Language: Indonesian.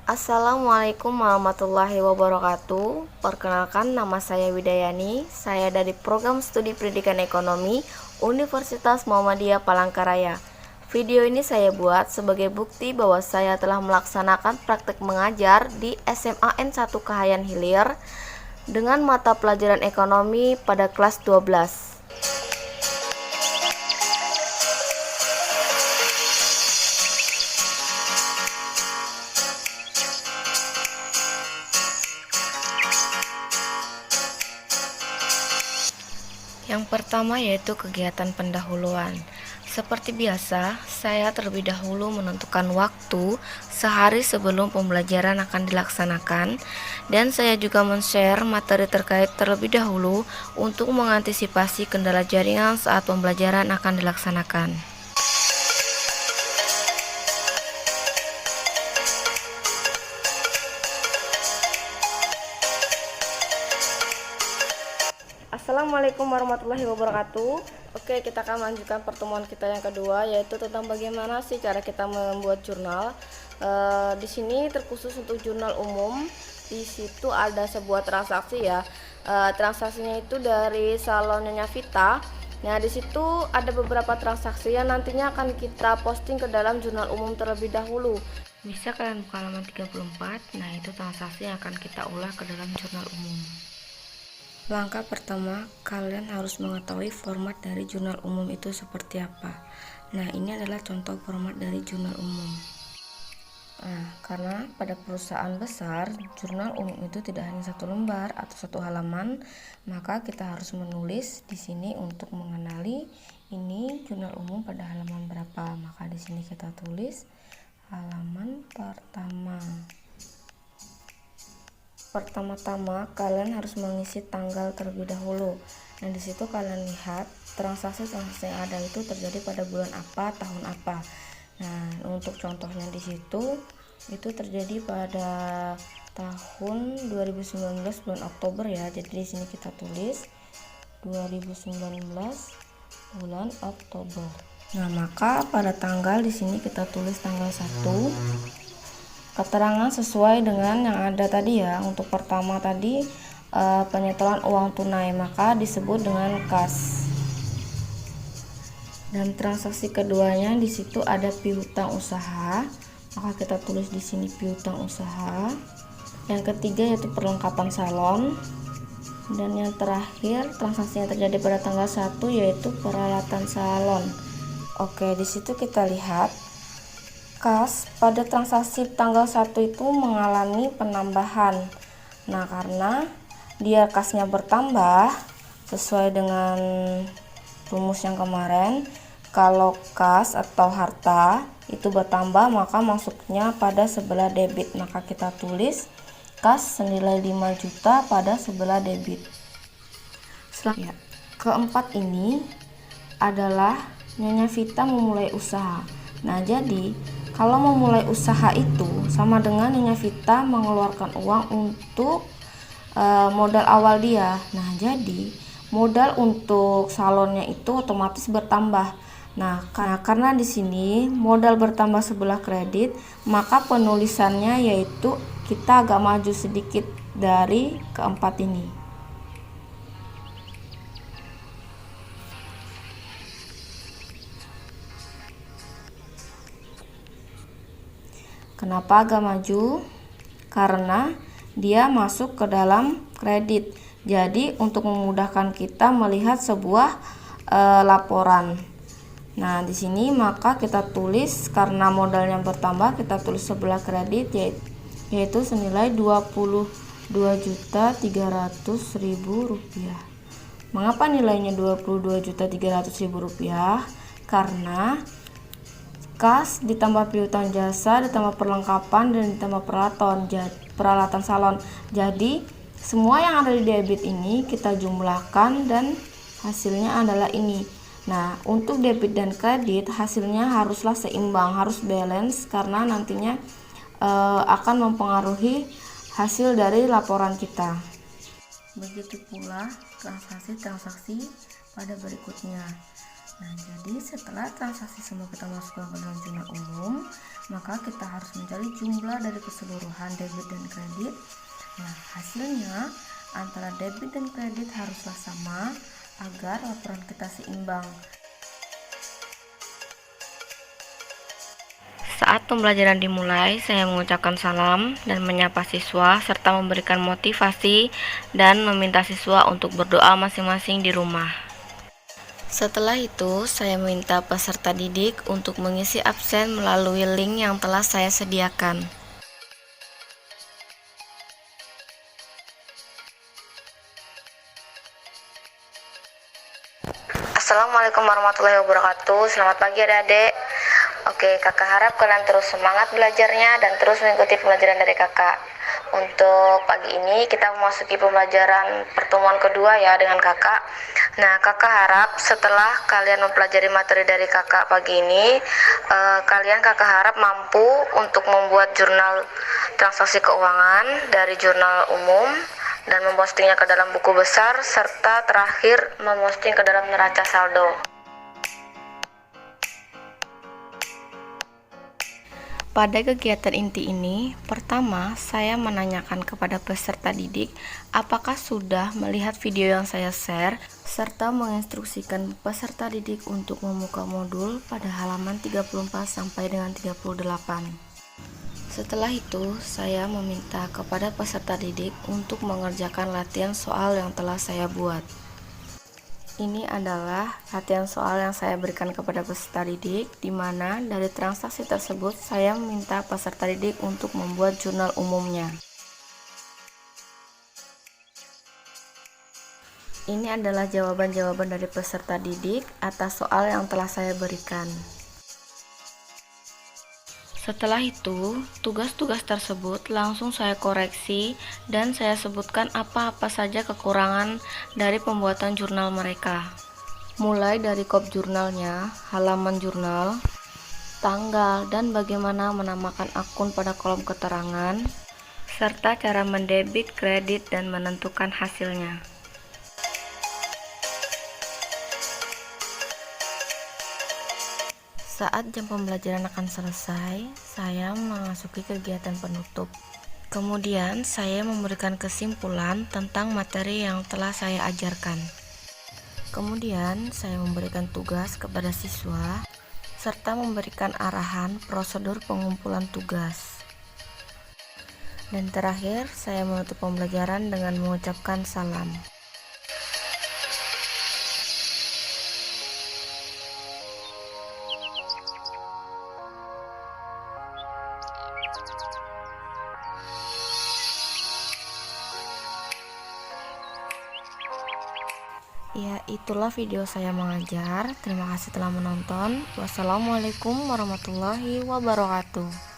Assalamualaikum warahmatullahi wabarakatuh. Perkenalkan, nama saya Widayani. Saya dari Program Studi Pendidikan Ekonomi Universitas Muhammadiyah Palangkaraya. Video ini saya buat sebagai bukti bahwa saya telah melaksanakan praktek mengajar di SMA N1 Kahayan Hilir dengan mata pelajaran ekonomi pada kelas 12. Yang pertama yaitu kegiatan pendahuluan. Seperti biasa, saya terlebih dahulu menentukan waktu sehari sebelum pembelajaran akan dilaksanakan, dan saya juga men-share materi terkait terlebih dahulu untuk mengantisipasi kendala jaringan saat pembelajaran akan dilaksanakan. Assalamualaikum warahmatullahi wabarakatuh. Oke, kita akan melanjutkan pertemuan kita yang kedua, yaitu tentang bagaimana sih cara kita membuat jurnal. Di sini terkhusus untuk jurnal umum. Di situ ada sebuah transaksi ya. Transaksinya itu dari salon Nyonya Vita. Nah, di situ ada beberapa transaksi yang nantinya akan kita posting ke dalam jurnal umum terlebih dahulu. Bisa kalian buka halaman 34. Nah, itu transaksi yang akan kita ulah ke dalam jurnal umum. Langkah pertama, kalian harus mengetahui format dari jurnal umum itu seperti apa. Nah, ini adalah contoh format dari jurnal umum. Karena pada perusahaan besar, jurnal umum itu tidak hanya satu lembar atau satu halaman, maka kita harus menulis di sini untuk mengenali ini jurnal umum pada halaman berapa. Maka di sini kita tulis halaman pertama. Pertama-tama kalian harus mengisi tanggal terlebih dahulu. Nah, di situ kalian lihat transaksi-transaksi yang ada itu terjadi pada bulan apa, tahun apa. Nah, untuk contohnya di situ itu terjadi pada tahun 2019 bulan Oktober ya. Jadi di sini kita tulis 2019 bulan Oktober. Nah, maka pada tanggal di sini kita tulis tanggal 1. Keterangan sesuai dengan yang ada tadi ya. Untuk pertama tadi penyetoran uang tunai, maka disebut dengan kas. Dan transaksi keduanya di situ ada piutang usaha, maka kita tulis di sini piutang usaha. Yang ketiga yaitu perlengkapan salon. Dan yang terakhir transaksi yang terjadi pada tanggal 1 yaitu peralatan salon. Oke, di situ kita lihat kas pada transaksi tanggal 1 itu mengalami penambahan. Nah, karena dia kasnya bertambah sesuai dengan rumus yang kemarin, kalau kas atau harta itu bertambah maka masuknya pada sebelah debit. Maka kita tulis kas senilai 5 juta pada sebelah debit. Selanjutnya, keempat ini adalah Nyonya Vita memulai usaha. Nah, jadi kalau memulai usaha itu sama dengan Nyonya Vita mengeluarkan uang untuk modal awal dia. Nah, jadi modal untuk salonnya itu otomatis bertambah. Nah, karena di sini modal bertambah sebelah kredit, maka penulisannya yaitu kita agak maju sedikit dari keempat ini. Kenapa agak maju? Karena dia masuk ke dalam kredit. Jadi untuk memudahkan kita melihat sebuah laporan. Nah, di sini maka kita tulis karena modalnya bertambah, kita tulis sebelah kredit yaitu senilai Rp22.300.000. Mengapa nilainya Rp22.300.000? Karena kas ditambah piutang jasa ditambah perlengkapan dan ditambah peralatan salon. Jadi semua yang ada di debit ini kita jumlahkan dan hasilnya adalah ini. Nah, untuk debit dan kredit hasilnya haruslah seimbang, harus balance karena nantinya akan mempengaruhi hasil dari laporan kita. Begitu pula transaksi-transaksi pada berikutnya. Nah, jadi setelah transaksi semua kita masukkan ke dalam jurnal umum, maka kita harus mencari jumlah dari keseluruhan debit dan kredit. Nah, hasilnya antara debit dan kredit haruslah sama agar laporan kita seimbang. Saat pembelajaran dimulai, saya mengucapkan salam dan menyapa siswa serta memberikan motivasi dan meminta siswa untuk berdoa masing-masing di rumah. Setelah itu, saya minta peserta didik untuk mengisi absen melalui link yang telah saya sediakan. Assalamualaikum warahmatullahi wabarakatuh. Selamat pagi adik-adik. Oke, kakak harap kalian terus semangat belajarnya dan terus mengikuti pembelajaran dari kakak. Untuk pagi ini kita memasuki pembelajaran pertemuan kedua ya dengan kakak. Nah, kakak harap setelah kalian mempelajari materi dari kakak pagi ini, kakak harap mampu untuk membuat jurnal transaksi keuangan dari jurnal umum dan mempostingnya ke dalam buku besar, serta terakhir memposting ke dalam neraca saldo. Pada kegiatan inti ini, pertama saya menanyakan kepada peserta didik apakah sudah melihat video yang saya share, serta menginstruksikan peserta didik untuk membuka modul pada halaman 34 sampai dengan 38. Setelah itu, saya meminta kepada peserta didik untuk mengerjakan latihan soal yang telah saya buat. Ini adalah latihan soal yang saya berikan kepada peserta didik, di mana dari transaksi tersebut saya meminta peserta didik untuk membuat jurnal umumnya. Ini adalah jawaban-jawaban dari peserta didik atas soal yang telah saya berikan. Setelah itu, tugas-tugas tersebut langsung saya koreksi dan saya sebutkan apa-apa saja kekurangan dari pembuatan jurnal mereka. Mulai dari kop jurnalnya, halaman jurnal, tanggal, dan bagaimana menamakan akun pada kolom keterangan, serta cara mendebit, kredit, dan menentukan hasilnya. Saat jam pembelajaran akan selesai, saya memasuki kegiatan penutup. Kemudian, saya memberikan kesimpulan tentang materi yang telah saya ajarkan. Kemudian, saya memberikan tugas kepada siswa, serta memberikan arahan prosedur pengumpulan tugas. Dan terakhir, saya menutup pembelajaran dengan mengucapkan salam. Ya, itulah video saya mengajar. Terima kasih telah menonton. Wassalamualaikum warahmatullahi wabarakatuh.